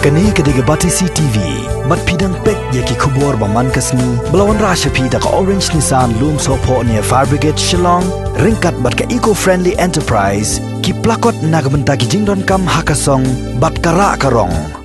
Kani kediga Batisi TV, mat pidang pek yaki kubur baman kasni, belawan rasha pida ka Orange Nissan Loom Sopo near Fire Brigade Shillong, ringkat bat ka eco-friendly enterprise, ki plakot nagbenta ki jingdon kam hakasong, bat kara karong.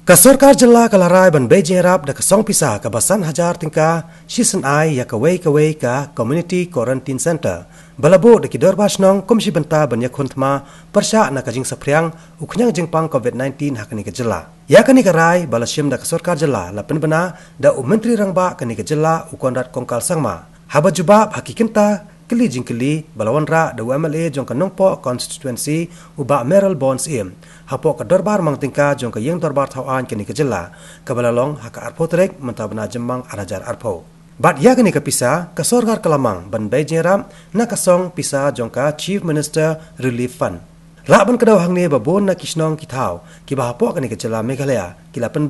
Kasorkar jela kalarai ban Beijing rap da kasong pisah ka basan hajar tingka season ai ya kawai ka community quarantine center balabo da kidor basnong komisi benta ban yakun thma persha na kajing sapriang uknyang jingpang covid-19 hakani ka jela ya kani karai balashim da kasorkar jela lapen bana da menteri rangba kani ka jela ukonrat kongkal sangma haba jubab hakikinta kili jingkili balawan ra da UMLA jong ka nongpo constituency uba Meryl Bonds im hapo ka dorbar mang tingka jong ka yeng dorbar thawan kini ka jela ka balalong haka arpotrek mentabna jemang arajar arpo bat ya kini ka pisa ka sorgar kalamang ban Beijing ram na kasong pisa jong ka Chief Minister Relief Fund Laban kedaw hangne babon na kisnong kithaw ki bahapo kani ka jela Meghalaya kilapan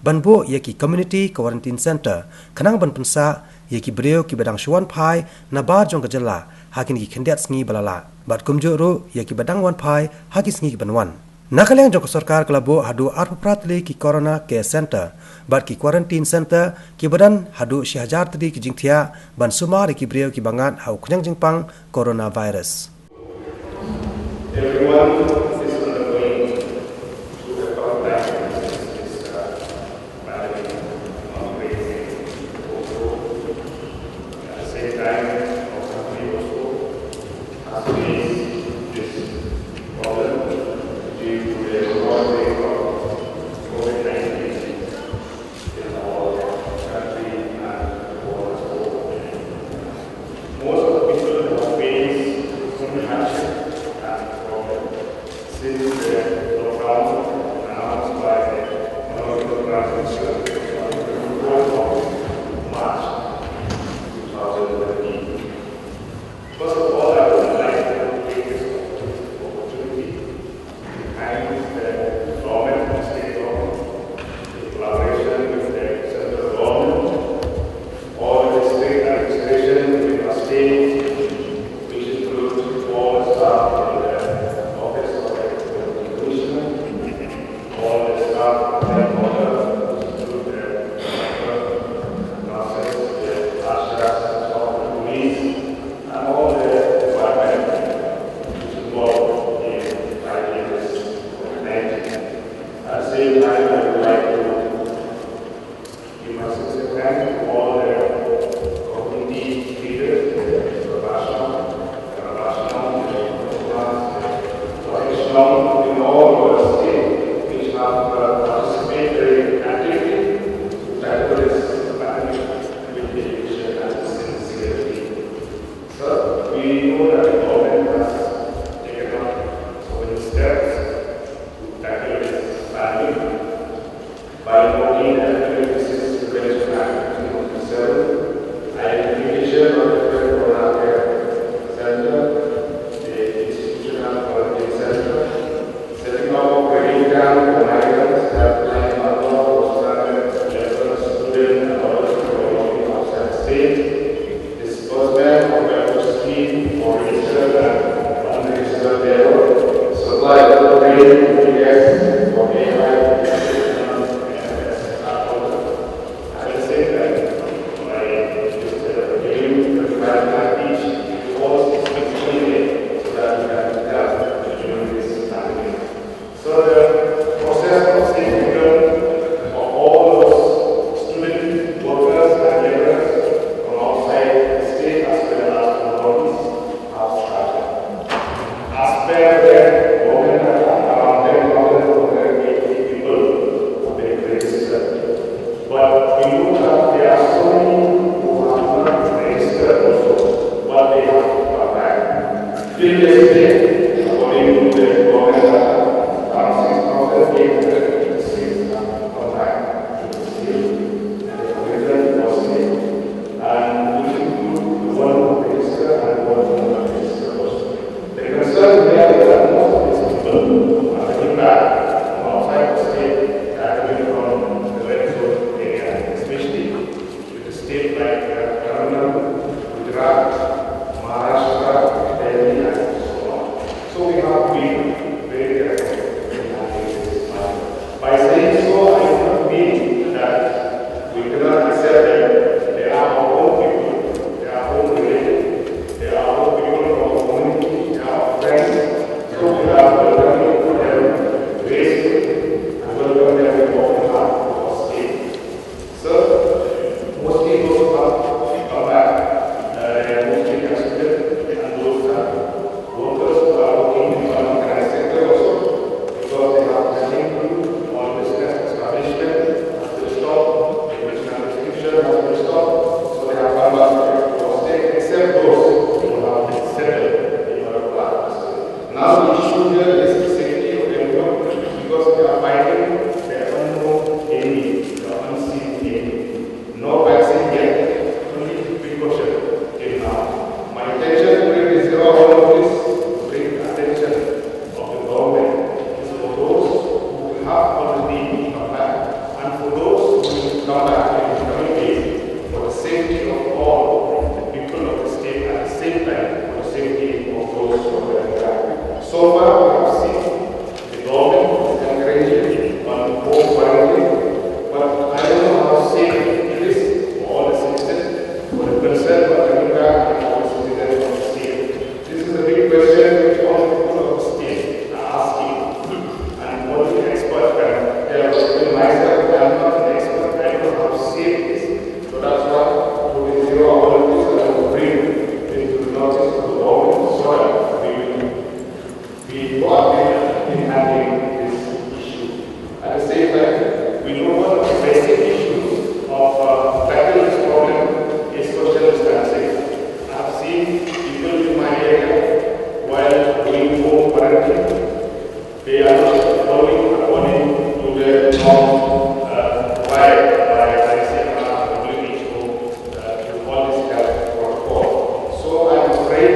ban bo ya ki community quarantine center kanang ban pensa ye ki breu ki badang shwan phai na bar jong ka jela hakin ki khendiat sngi balala bat kumjo ro ye ki badang wan phai haki sngi banwan nakaleng jong ka sarkar klabo hadu arpratli ki corona care center bat ki quarantine center ki badan hadu 1000 tadi ki jingthia ban sumar ki breu ki bangat hau knyang jingpang coronavirus. Everyone is undergoing to the contact this pandemic outbreak. Also, at the same time, our country also has faced this problem due to the outbreak of COVID-19 in our country and the world as a whole. Most of the people have faced some hardship since the lockdown announced by the Honorable Prime Minister on the 4th of March 2013. First of all, I would like to take this opportunity to thank the government and state government in collaboration with the central government, all the state administration with our state, which includes all the staff in the office of all the staff and order through the nurses, the ushers, all the police, and all the department which involved in fighting this COVID-19. At the same time, I would like to give my sincere thanks to all the community leaders, the professional, in all over the state, which have participated actively to tackle this pandemic with dedication and sincerity. So, we know that the government has taken up so many steps to tackle this pandemic by promoting the Academic Disease Prevention Act 2007, identification of the Corona Care Center, the institutional quarantine center, setting up operating camp for migrants, helpline number for standard levels, student and others from outside the state, disbursement of welfare scheme for registered and unregistered labor, supply of trade, yes, for AI, at the same time, by giving 25 each course specifically so that we can adapt during this pandemic. So the process have already come back, and for those who will come back in the coming days, for the safety of all the people of the state at the same time, for the safety of those who are coming back. So far, we have seen the government encouraging on home quarantine, but I don't know how safe it is for all the citizens, for the concern for coming back, and all the citizens of the state. This is a big question which all the people of the state are asking, and what the expert can tell us. Even myself, I am not an expert, I don't know how safe it is. So that's why we will zero all of this and I will bring into the notice of the government so that we will be proactive in handling this issue. At the same time, we know one of the basic issues of tackling this problem is social distancing. I have seen people in my area while doing home quarantine, they are not following according to the norm provided by ICMR, WHO, to all this health protocol. So I am afraid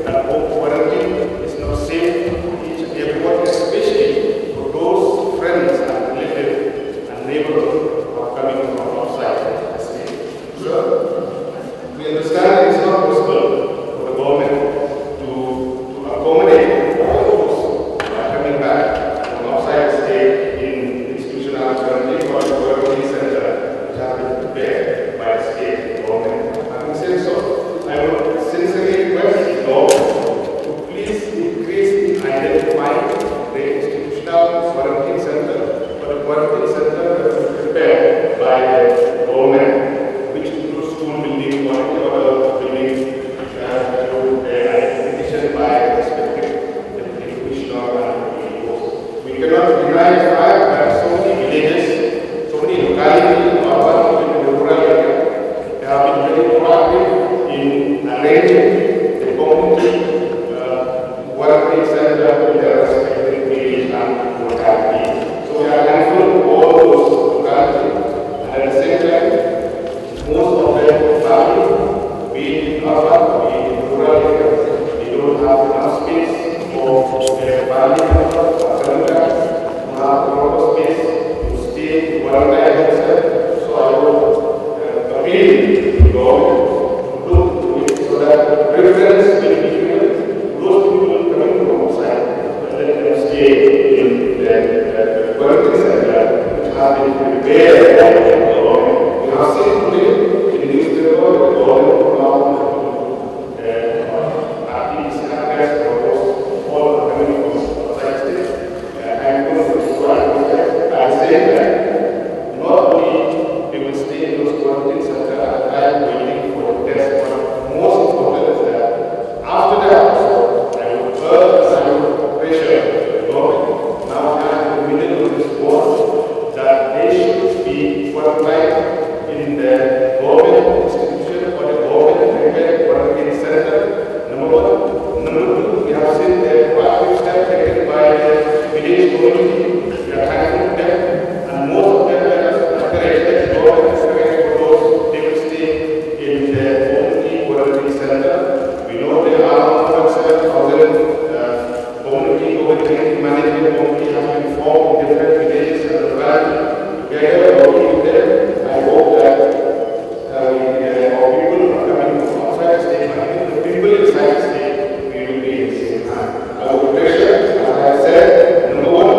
that home quarantine is not safe for each and everyone, especially for those friends and relatives and neighbors who are coming from outside the state. So we understand it is not possible for the government to accommodate all those who are coming back from outside the state in institutional quarantine or quarantine center which have been prepared by the state government. Having said so, I would sincerely request the government to please increase in identifying the institutional quarantine center or the quarantine center that is prepared by the government, which includes school buildings or any other buildings to identification by respective deputy commissioner and POs. We cannot deny the fact that so many villages, so many localities, urban and rural areas, they have been very proactive in arranging the community quarantine center in their respective village and locality. So we are thankful for all those localities, and at the same time, most of them family, be it in urban, be it in rural areas, they don't have enough space for their family members or families to have proper space to stay, to quarantine themselves. So I would appeal to the government to look to it so that preference will be given to those people coming from outside and let them stay in the quarantine center which have been prepared by the government. We have seen today in the newspaper the government will now activities for those all coming from outside state and going to quarantine. At the same time, not only they will stay in those quarantine centers at the time waiting for the test, but most important is that after that, I would urge and I would pressure the government now and in the middle of this war that they should be quarantined in the government institution or the government prepared quarantine center. Number one. Number two, we have seen the proactive steps taken by the village community. We are thankful to them, and most of them have encouraged the government for those they will stay in the community quarantine center. We know there are more than 7,000 community COVID-19 management committee have been formed in different villages and localities. Together, working with them, I hope that our people who are coming from outside the state, and even the people inside the state, we will be in the same hand. I would pressure, as I said, number one,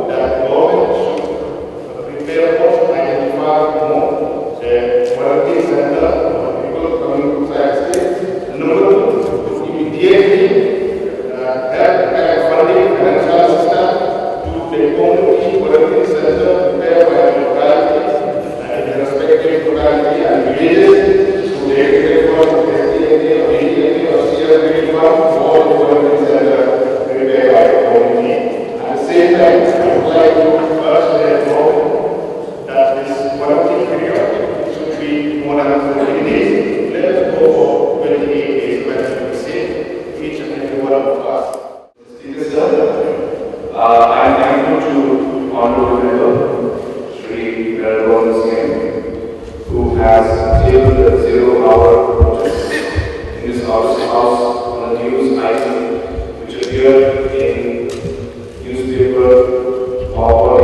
that the government should prepare us to identify more the quarantine center for people coming from outside the state. Number two, to immediately have funding financial assistance to the community quarantine center prepared by the localities and the respective locality and villages to the fund, SDNA or ADNA or CRB fund for the quarantine center prepared by the community. At the same time, I would like to urge the government that this quarantine period should be more than 14 days. Let us go for 28 days when we safe, each and every one of us. I am thankful to Honorable Member Shri Narendra Singh, who has tabled the 0-hour protest in this house on the news item which appeared in newspaper or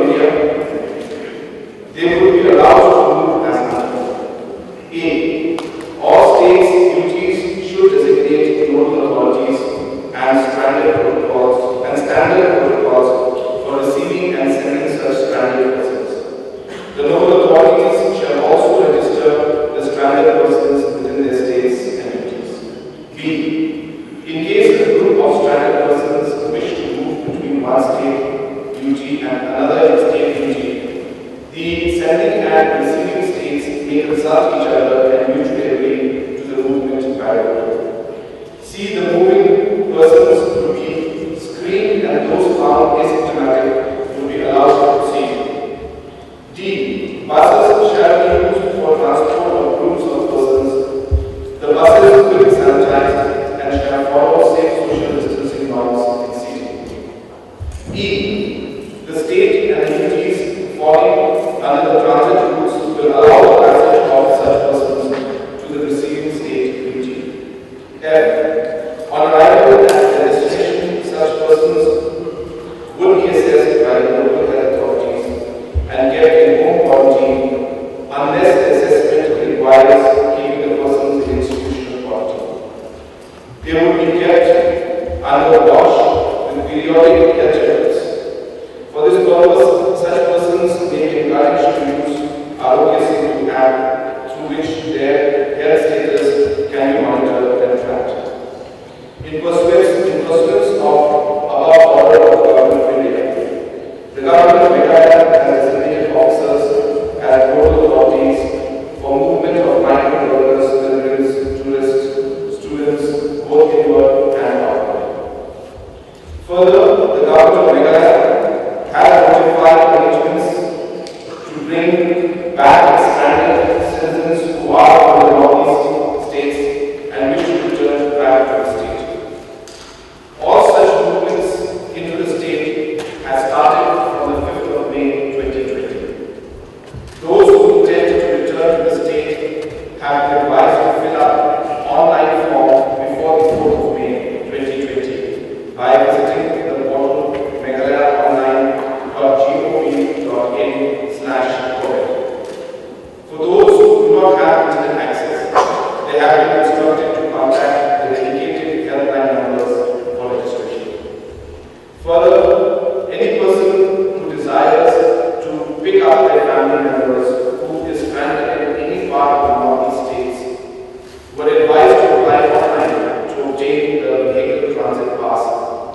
India, they would be allowed to move as under. A. All states' duties should designate nodal authorities and standard protocols for receiving and sending such stranded persons. The nodal authorities shall also register the stranded persons within their states and duties. B. In case a group of stranded persons wish to move between one state duty and another state duty, the sending and receiving states may consult each other and mutually agree to the movement parallel. C. The moving persons will be screened and those found asymptomatic will be allowed to proceed. D. Buses shall be used for transport of groups of persons. The buses will be sanitized and shall follow safe social distancing norms in seating. E. The state and the duties falling under the transit rules will allow the passage of such persons to the receiving state duty. F. On arrival at the destination, such persons would be assessed by the local health authorities and kept in home quarantine unless the assessment requires keeping the persons in institutional quarantine. They would be kept under watch with periodic health checkups. For this purpose, such persons may be encouraged to use Arogya Setu app through which their health status can be monitored and tracked. In pursuance of above order of Government of India, the Government of Meghalaya has designated officers as local authorities for movement of migrant workers, pilgrims, tourists, students, both inward and outward. Further, the Government of Meghalaya has notified arrangements to bring back stranded citizens who are from the northeast states and wish to return back to the state. All such movements into the state have started from the 5th of May 2020. Those who intend to return to the state have been advised to fill up an online form before the 4th of May 2020 by visiting the portal meghalayaonline.gov.in/COVID. For those who do not have internet access, they have been instructed to contact the dedicated helpline numbers for registration. Further, any person who desires to pick up their family members who is stranded in any part of the northeast states were advised to apply online to obtain the vehicle transit pass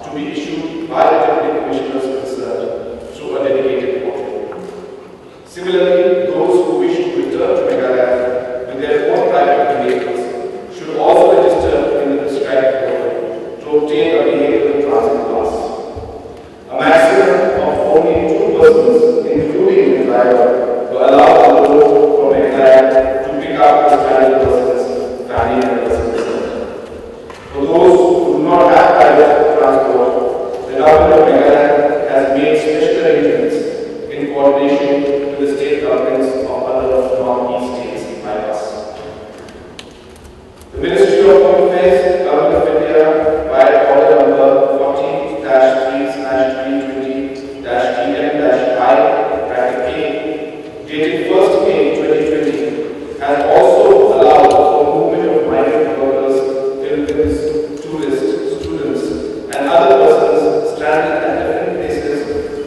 to be issued by the Deputy Commissioners concerned through a dedicated portal. Similarly, those who wish to return to Meghalaya with their own private vehicles should also register in the prescribed portal to obtain a vehicle transit pass. A maximum of only 2 persons, including the driver, were allowed on the road from Meghalaya to pick up the stranded persons, family members concerned. For those who do not have private transport, the Government of Meghalaya has made special arrangements in coordination with the state governments of other northeast states by us. The Ministry of Home Affairs, Government of India, via order number 40-3/2020-TM-I, dated 1st May 2020, has also allowed for movement of migrant workers, pilgrims, tourists, students, and other persons stranded at different places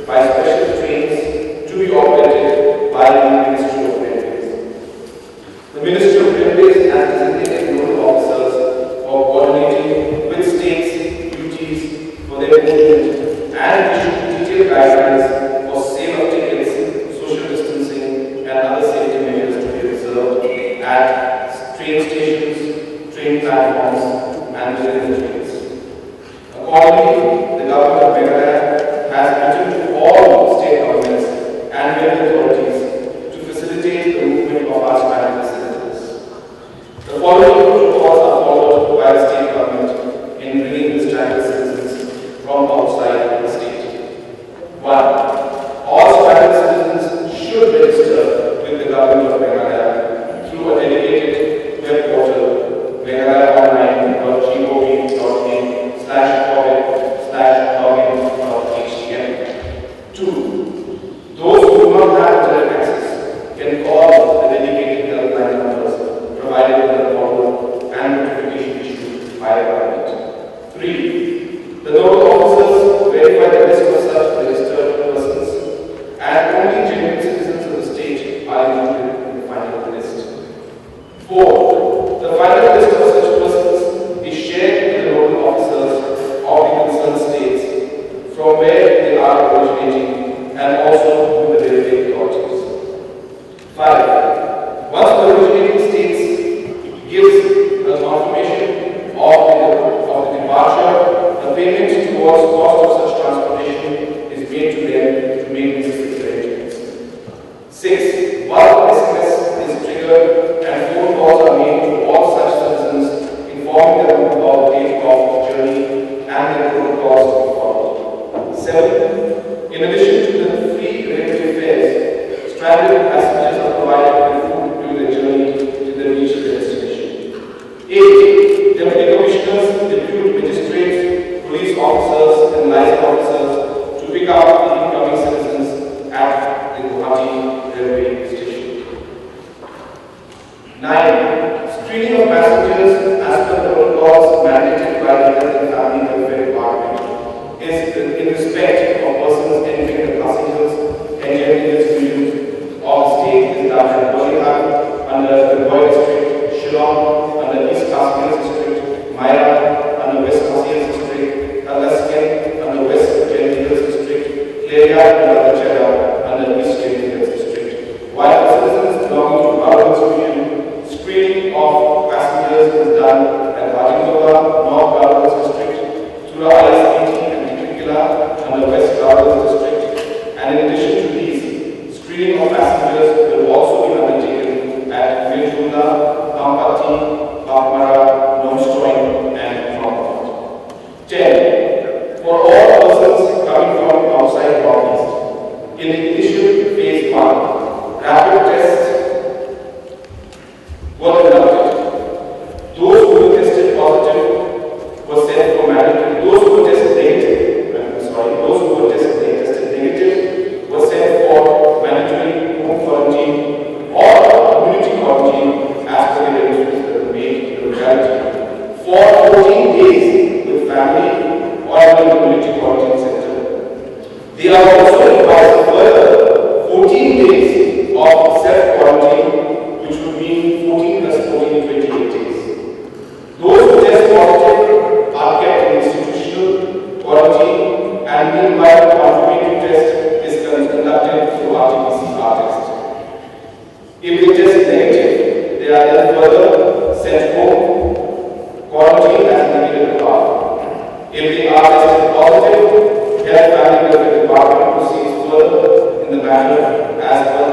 by special trains to be operated by the Ministry of Railways. The Ministry of Railways has designated nodal officers for coordinating with states' duties for their movement and issued detailed guidelines for sale of tickets, social distancing, and other safety measures to be observed at train stations, train platforms, and within the trains. Accordingly, the Government of Meghalaya has written to all state governments and local authorities to facilitate the movement of our stranded citizens. The following protocols are followed by the state government in bringing the stranded citizens from outside the state. 1. All stranded citizens should register with the Government of Meghalaya through a dedicated web portal, meghalayaonline.gov.in/COVID/. Screening of passengers will also be undertaken at Virjula, Pampati, Pakmara, Nomstoin, and North. 10. For all persons coming from outside Northeast, in the initial phase 1, rapid tests were conducted. Those who were tested positive were sent for mandatory. Those who were tested negative were sent for mandatory home quarantine or community quarantine as per the arrangements that were made in the locality for 14 days with family or in the community quarantine center. They are also advised further 14 days of self-quarantine, which would mean 14 plus 14, 28 days. Those who test positive are kept in institutional quarantine, and meanwhile confirmatory test is conducted through RT-PCR test. If they test negative, they are then further sent home, quarantine as indicated above. If they are tested positive, health family welfare department proceeds further in the matter as per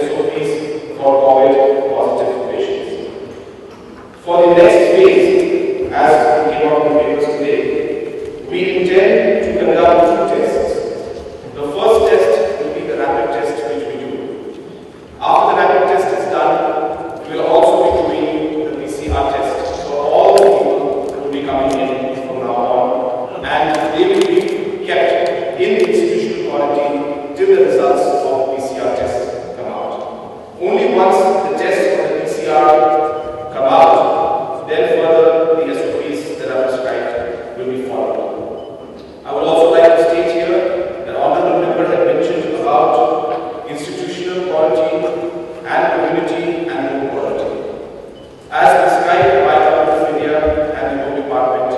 SOPs for COVID positive patients. For the next phase, as we came out in the papers today, we intend to conduct 2 tests. The first test will be the rapid test which we do. After the rapid test is done, we will also be doing the PCR test for all the people who will be coming in from now on, and they will be kept in the institutional quarantine till the results of the PCR test come out. Only once the tests of the PCR come out, then further the SOPs that are prescribed will be followed. I would also like to state here that Honorable Member had mentioned about institutional quarantine and community and home quarantine. As prescribed by the Government of India and the Home Department,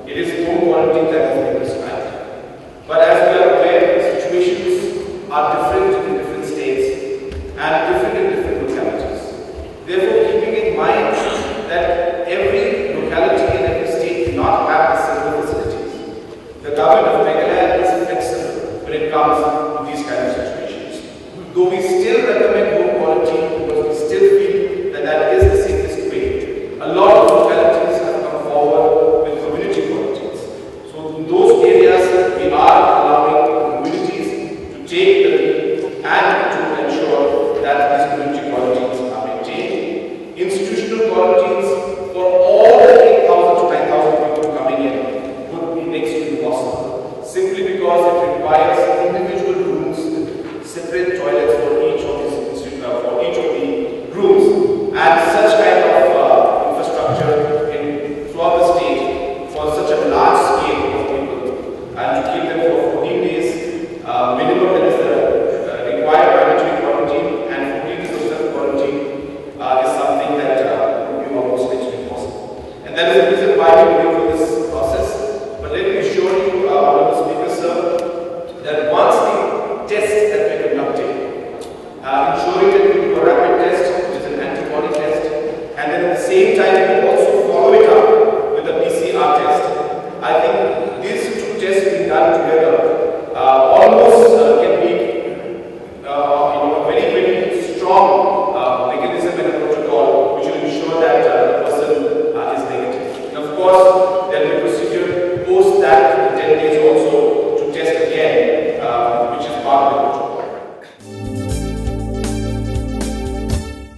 it is home quarantine that has been prescribed. But as we are aware, situations are different in different states and different in different localities. Therefore, keeping in mind that every locality and every state do not have the similar facilities, the government of Meghalaya is flexible when it comes to these kind of situations. Though we still recommend home quarantine because we still feel that that is the safest way, a lot of localities have come forward with community quarantines. So in those areas, we are allowing communities to take the lead and